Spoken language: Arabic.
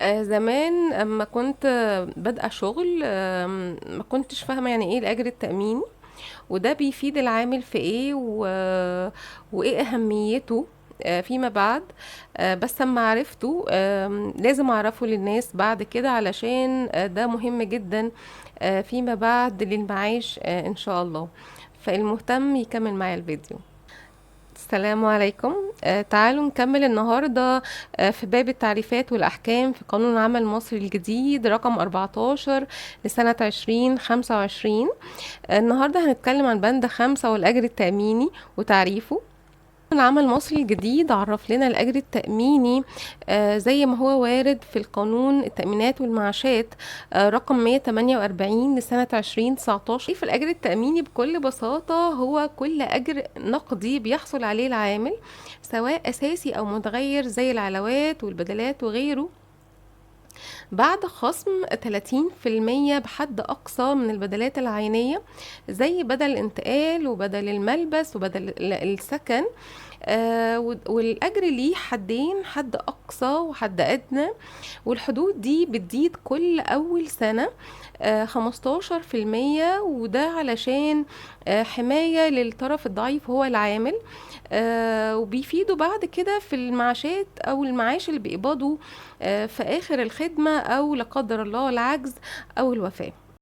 زمان أمّا كنت بادئة شغل، ما كنتش فاهمة يعني إيه الأجر التأميني، وده بيفيد العامل في إيه وإيه أهميته فيما بعد. بس أمّا عرفته لازم أعرفه للناس بعد كده علشان ده مهم جدًا فيما بعد للمعاش إن شاء الله. فالمهتم يكمّل معايا الفيديو. السلام عليكم. تعالوا نكمل النهاردة في باب التعريفات والأحكام في قانون العمل المصري الجديد رقم 14 لسنة 2025. النهاردة هنتكلم عن بند 5 والأجر التأميني وتعريفه. العمل المصري الجديد عرف لنا الأجر التأميني زي ما هو وارد في القانون التأمينات والمعاشات رقم 148 لسنة 2019. في الأجر التأميني بكل بساطة هو كل أجر نقدي بيحصل عليه العامل، سواء أساسي أو متغير، زي العلاوات والبدلات وغيره، بعد خصم 30% بحد أقصى من البدلات العينية، زي بدل الانتقال وبدل الملبس وبدل السكن. والأجر ليه حدين، حد أقصى وحد أدنى، والحدود دي بتزيد كل أول سنة 15%، وده علشان حماية للطرف الضعيف هو العامل، وبيفيدوا بعد كده في المعاشات أو المعاش اللي بيقبضوا في آخر الخدمة، أو لا قدر الله العجز أو الوفاة.